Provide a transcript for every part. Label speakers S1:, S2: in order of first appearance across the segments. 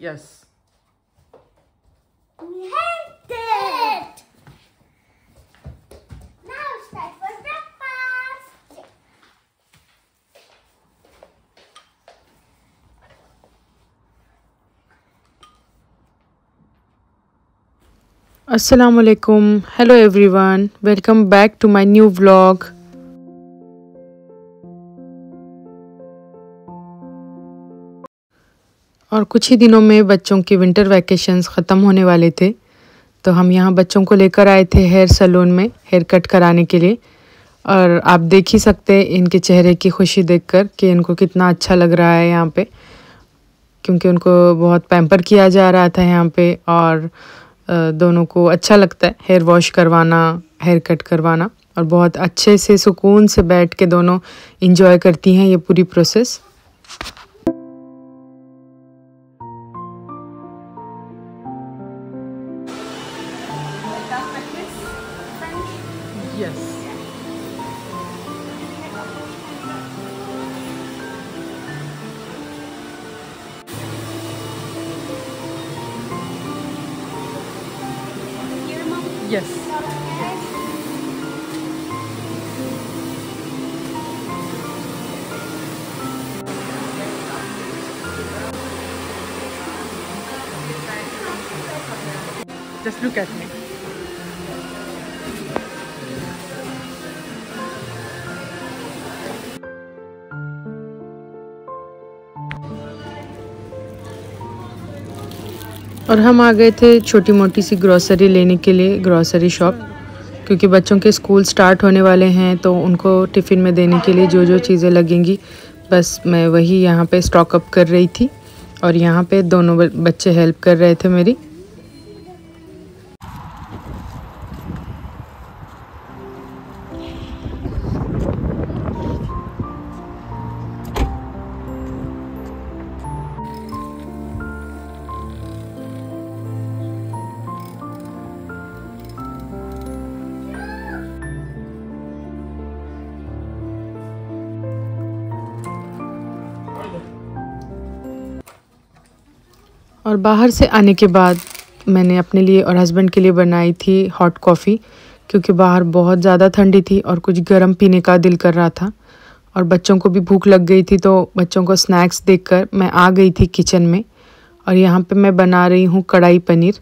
S1: Yes.
S2: We hate it. Now it's time for breakfast.
S1: Assalamualaikum. Hello everyone. Welcome back to my new vlog. और कुछ ही दिनों में बच्चों के विंटर वैकेशंस ख़त्म होने वाले थे, तो हम यहाँ बच्चों को लेकर आए थे हेयर सैलून में हेयर कट कराने के लिए। और आप देख ही सकते हैं इनके चेहरे की खुशी देखकर कि इनको कितना अच्छा लग रहा है यहाँ पे, क्योंकि उनको बहुत पैम्पर किया जा रहा था यहाँ पे। और दोनों को अच्छा लगता है हेयर वॉश करवाना, हेयर कट करवाना, और बहुत अच्छे से सुकून से बैठ के दोनों इंजॉय करती हैं ये पूरी process. Yes. Yes. Just look at me. और हम आ गए थे छोटी मोटी सी ग्रोसरी लेने के लिए, ग्रोसरी शॉप, क्योंकि बच्चों के स्कूल स्टार्ट होने वाले हैं, तो उनको टिफ़िन में देने के लिए जो जो चीज़ें लगेंगी बस मैं वही यहाँ पे स्टॉक अप कर रही थी। और यहाँ पे दोनों बच्चे हेल्प कर रहे थे मेरी। और बाहर से आने के बाद मैंने अपने लिए और हस्बैंड के लिए बनाई थी हॉट कॉफ़ी, क्योंकि बाहर बहुत ज़्यादा ठंडी थी और कुछ गर्म पीने का दिल कर रहा था। और बच्चों को भी भूख लग गई थी, तो बच्चों को स्नैक्स देखकर मैं आ गई थी किचन में। और यहाँ पे मैं बना रही हूँ कढ़ाई पनीर।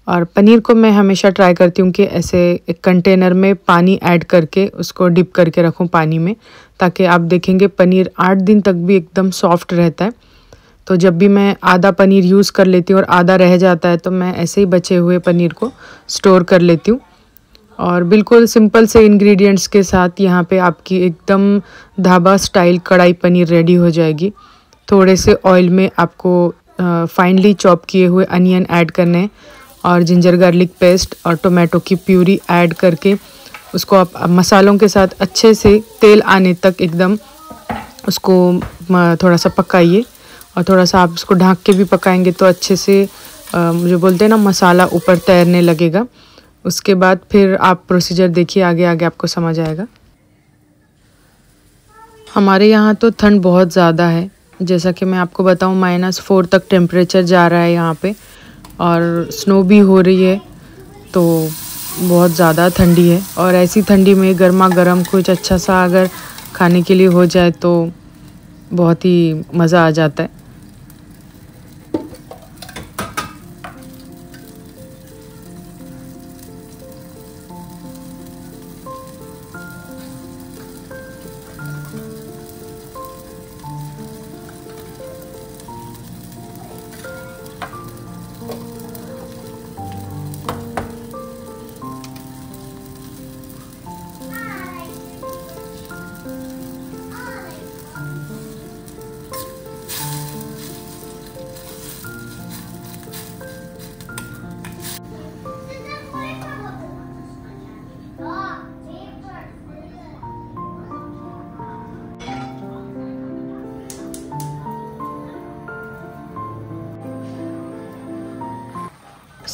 S1: और पनीर को मैं हमेशा ट्राई करती हूँ कि ऐसे एक कंटेनर में पानी ऐड करके उसको डिप करके रखूँ पानी में, ताकि आप देखेंगे पनीर 8 दिन तक भी एकदम सॉफ्ट रहता है। तो जब भी मैं आधा पनीर यूज़ कर लेती हूँ और आधा रह जाता है, तो मैं ऐसे ही बचे हुए पनीर को स्टोर कर लेती हूँ। और बिल्कुल सिंपल से इंग्रेडिएंट्स के साथ यहाँ पे आपकी एकदम ढाबा स्टाइल कढ़ाई पनीर रेडी हो जाएगी। थोड़े से ऑयल में आपको फाइनली चॉप किए हुए अनियन ऐड करने हैं, और जिंजर गार्लिक पेस्ट और टोमेटो की प्यूरी ऐड करके उसको आप मसालों के साथ अच्छे से तेल आने तक एकदम उसको थोड़ा सा पकाइए। और थोड़ा सा आप इसको ढक के भी पकाएंगे तो अच्छे से जो बोलते हैं ना मसाला ऊपर तैरने लगेगा। उसके बाद फिर आप प्रोसीजर देखिए, आगे आगे आपको समझ आएगा। हमारे यहाँ तो ठंड बहुत ज़्यादा है, जैसा कि मैं आपको बताऊँ -4 तक टेम्परेचर जा रहा है यहाँ पे, और स्नो भी हो रही है, तो बहुत ज़्यादा ठंडी है। और ऐसी ठंडी में गर्मा गर्म कुछ अच्छा सा अगर खाने के लिए हो जाए तो बहुत ही मज़ा आ जाता है।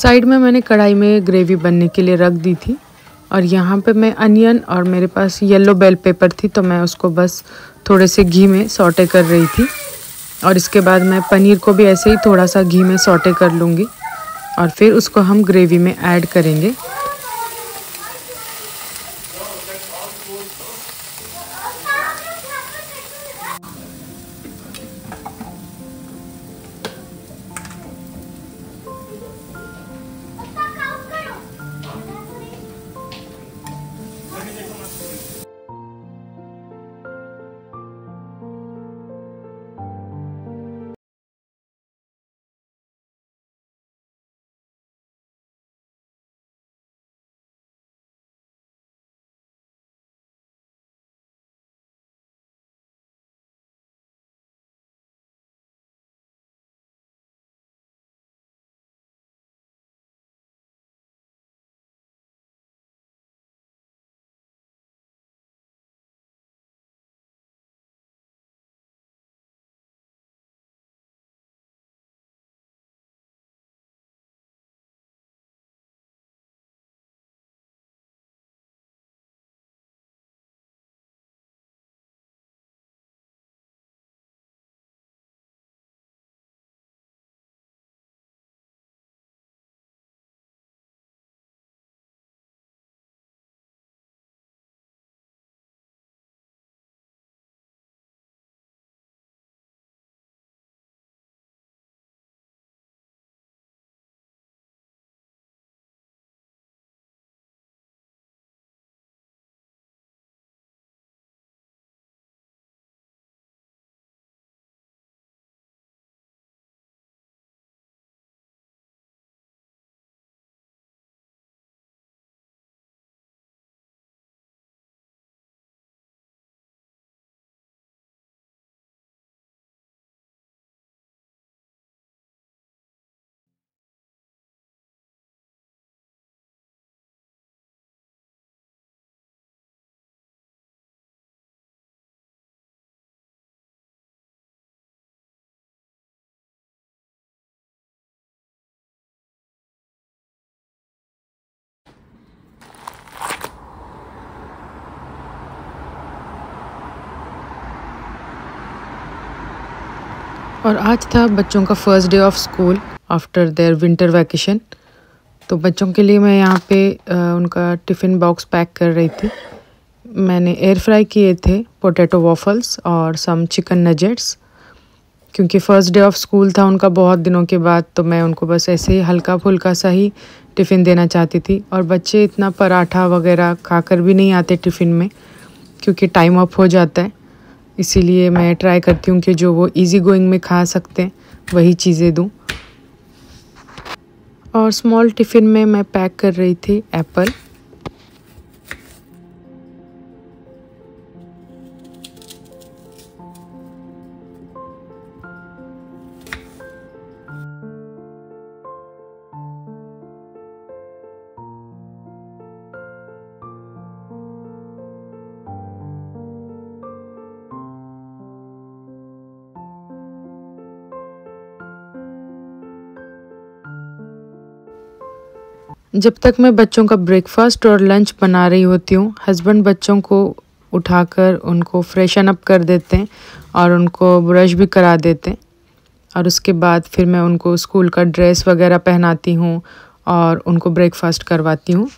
S1: साइड में मैंने कढ़ाई में ग्रेवी बनने के लिए रख दी थी और यहाँ पे मैं अनियन और मेरे पास येलो बेल पेपर थी तो मैं उसको बस थोड़े से घी में सौटे कर रही थी। और इसके बाद मैं पनीर को भी ऐसे ही थोड़ा सा घी में सौटे कर लूँगी और फिर उसको हम ग्रेवी में ऐड करेंगे। और आज था बच्चों का first day of school after their winter vacation. तो बच्चों के लिए मैं यहाँ पे उनका टिफ़िन बॉक्स पैक कर रही थी। मैंने एयर फ्राई किए थे पोटैटो वॉफल्स और सम चिकन नगेट्स, क्योंकि फ़र्स्ट डे ऑफ स्कूल था उनका बहुत दिनों के बाद, तो मैं उनको बस ऐसे ही हल्का फुल्का सा ही टिफ़िन देना चाहती थी। और बच्चे इतना पराठा वगैरह खाकर भी नहीं आते टिफ़िन में, क्योंकि टाइम अप हो जाता है। इसीलिए मैं ट्राई करती हूँ कि जो वो इजी गोइंग में खा सकते हैं वही चीज़ें दूँ। और स्मॉल टिफ़िन में मैं पैक कर रही थी एप्पल। जब तक मैं बच्चों का ब्रेकफास्ट और लंच बना रही होती हूँ, हस्बैंड बच्चों को उठाकर उनको फ्रेशन अप कर देते हैं और उनको ब्रश भी करा देते हैं। और उसके बाद फिर मैं उनको स्कूल का ड्रेस वगैरह पहनाती हूँ और उनको ब्रेकफास्ट करवाती हूँ।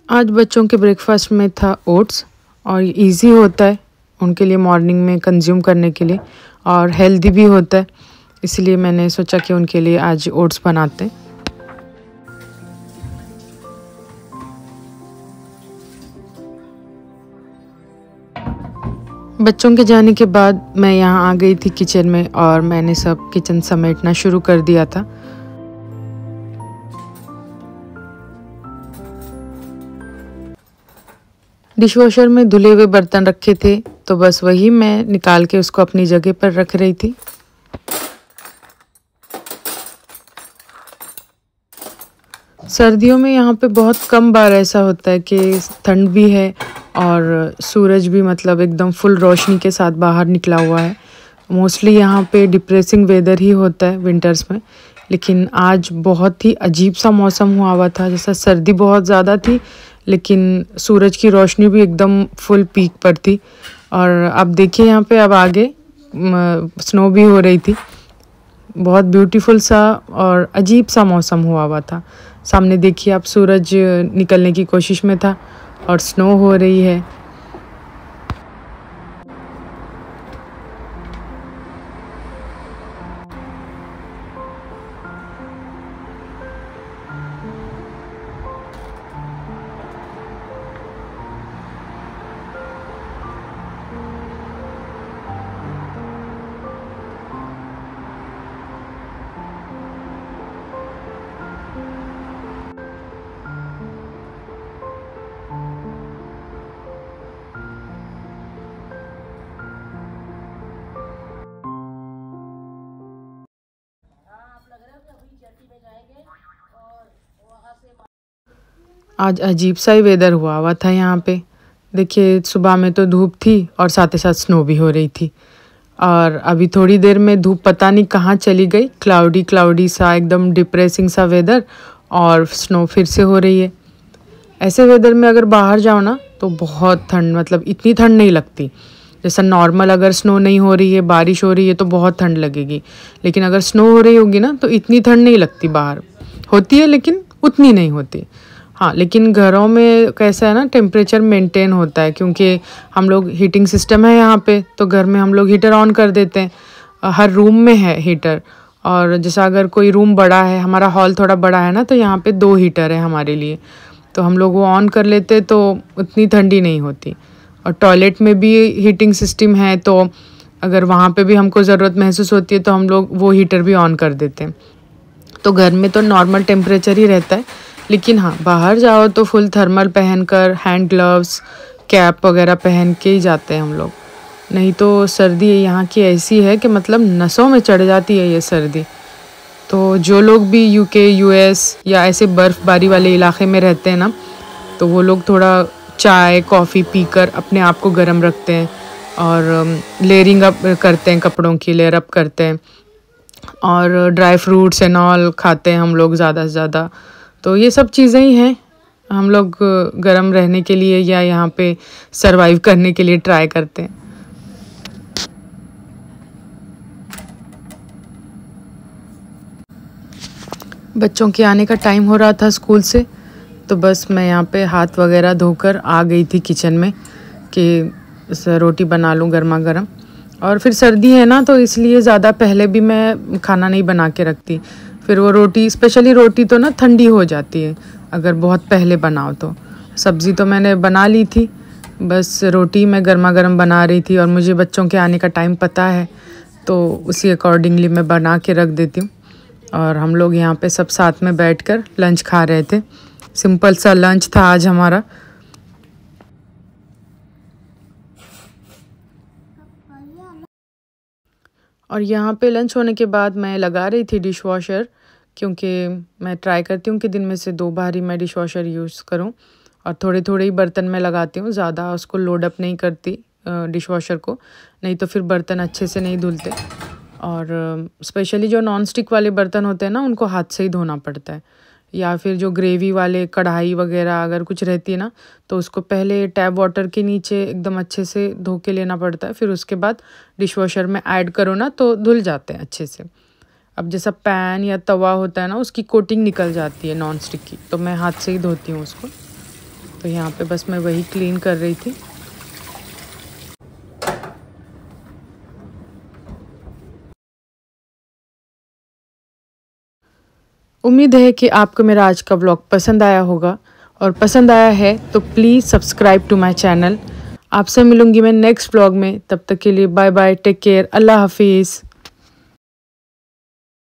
S1: आज बच्चों के ब्रेकफास्ट में था ओट्स, और इजी होता है उनके लिए मॉर्निंग में कंज्यूम करने के लिए, और हेल्दी भी होता है। इसलिए मैंने सोचा कि उनके लिए आज ओट्स बनाते हैं। बच्चों के जाने के बाद मैं यहाँ आ गई थी किचन में और मैंने सब किचन समेटना शुरू कर दिया था। डिशवॉशर में धुले हुए बर्तन रखे थे तो बस वही मैं निकाल के उसको अपनी जगह पर रख रही थी। सर्दियों में यहाँ पे बहुत कम बार ऐसा होता है कि ठंड भी है और सूरज भी मतलब एकदम फुल रोशनी के साथ बाहर निकला हुआ है। मोस्टली यहाँ पे डिप्रेसिंग वेदर ही होता है विंटर्स में, लेकिन आज बहुत ही अजीब सा मौसम हुआ था। जैसा सर्दी बहुत ज़्यादा थी लेकिन सूरज की रोशनी भी एकदम फुल पीक पर थी। और अब देखिए यहाँ पे अब आगे स्नो भी हो रही थी। बहुत ब्यूटीफुल सा और अजीब सा मौसम हुआ था। सामने देखिए आप सूरज निकलने की कोशिश में था और स्नो हो रही है। आज अजीब सा ही वेदर हुआ था यहाँ पे। देखिए सुबह में तो धूप थी और साथ ही साथ स्नो भी हो रही थी और अभी थोड़ी देर में धूप पता नहीं कहाँ चली गई। क्लाउडी सा एकदम डिप्रेसिंग सा वेदर और स्नो फिर से हो रही है। ऐसे वेदर में अगर बाहर जाओ ना तो बहुत ठंड, मतलब इतनी ठंड नहीं लगती। जैसा नॉर्मल अगर स्नो नहीं हो रही है, बारिश हो रही है तो बहुत ठंड लगेगी, लेकिन अगर स्नो हो रही होगी ना तो इतनी ठंड नहीं लगती। बाहर होती है लेकिन उतनी नहीं होती। हाँ, लेकिन घरों में कैसा है ना, टेम्परेचर मेंटेन होता है क्योंकि हम लोग हीटिंग सिस्टम है यहाँ पे, तो घर में हम लोग हीटर ऑन कर देते हैं। हर रूम में है हीटर। और जैसा अगर कोई रूम बड़ा है, हमारा हॉल थोड़ा बड़ा है ना, तो यहाँ पे 2 हीटर है हमारे लिए, तो हम लोग वो ऑन कर लेते तो उतनी ठंडी नहीं होती। और टॉयलेट में भी हीटिंग सिस्टम है, तो अगर वहाँ पे भी हमको ज़रूरत महसूस होती है तो हम लोग वो हीटर भी ऑन कर देते हैं। तो घर में तो नॉर्मल टेम्परेचर ही रहता है, लेकिन हाँ बाहर जाओ तो फुल थर्मल पहनकर, हैंड ग्लव्स, कैप वगैरह पहन के ही जाते हैं हम लोग। नहीं तो सर्दी यहाँ की ऐसी है कि मतलब नसों में चढ़ जाती है ये सर्दी। तो जो लोग भी यूके, यूएस या ऐसे बर्फ़बारी वाले इलाके में रहते हैं ना, तो वो लोग थोड़ा चाय कॉफ़ी पीकर अपने आप को गर्म रखते हैं और लेयरिंग अप करते हैं, कपड़ों की लेयर अप करते हैं और ड्राई फ्रूट्स एंड ऑल खाते हैं हम लोग ज़्यादा से ज़्यादा। तो ये सब चीज़ें ही हैं हम लोग गर्म रहने के लिए या यहाँ पे सरवाइव करने के लिए ट्राई करते हैं। बच्चों के आने का टाइम हो रहा था स्कूल से, तो बस मैं यहाँ पे हाथ वगैरह धोकर आ गई थी किचन में कि रोटी बना लूँ गर्मा गर्म। और फिर सर्दी है ना, तो इसलिए ज़्यादा पहले भी मैं खाना नहीं बना के रखती। फिर वो रोटी, स्पेशली रोटी तो ना ठंडी हो जाती है अगर बहुत पहले बनाओ तो। सब्ज़ी तो मैंने बना ली थी, बस रोटी मैं गर्मा गर्म बना रही थी और मुझे बच्चों के आने का टाइम पता है, तो उसी अकॉर्डिंगली मैं बना के रख देती हूँ। और हम लोग यहाँ पे सब साथ में बैठकर लंच खा रहे थे। सिंपल सा लंच था आज हमारा। और यहाँ पे लंच होने के बाद मैं लगा रही थी डिश वॉशर, क्योंकि मैं ट्राई करती हूँ कि दिन में से 2 बार ही मैं डिश वॉशर यूज़ करूँ और थोड़े थोड़े ही बर्तन में लगाती हूँ, ज़्यादा उसको लोड अप नहीं करती डिश वॉशर को, नहीं तो फिर बर्तन अच्छे से नहीं धुलते। और स्पेशली जो नॉन स्टिक वाले बर्तन होते हैं ना, उनको हाथ से ही धोना पड़ता है। या फिर जो ग्रेवी वाले कढ़ाई वगैरह अगर कुछ रहती है ना, तो उसको पहले टैप वाटर के नीचे एकदम अच्छे से धो के लेना पड़ता है, फिर उसके बाद डिश वॉशर में ऐड करो ना तो धुल जाते हैं अच्छे से। अब जैसा पैन या तवा होता है ना, उसकी कोटिंग निकल जाती है नॉन स्टिक की, तो मैं हाथ से ही धोती हूँ उसको। तो यहाँ पे बस मैं वही क्लीन कर रही थी। उम्मीद है कि आपको मेरा आज का व्लॉग पसंद आया होगा, और पसंद आया है तो please subscribe to my channel. आपसे मिलूंगी मैं नेक्स्ट व्लॉग में। तब तक के लिए बाय बाय, टेक केयर, अल्लाह हाफिज़।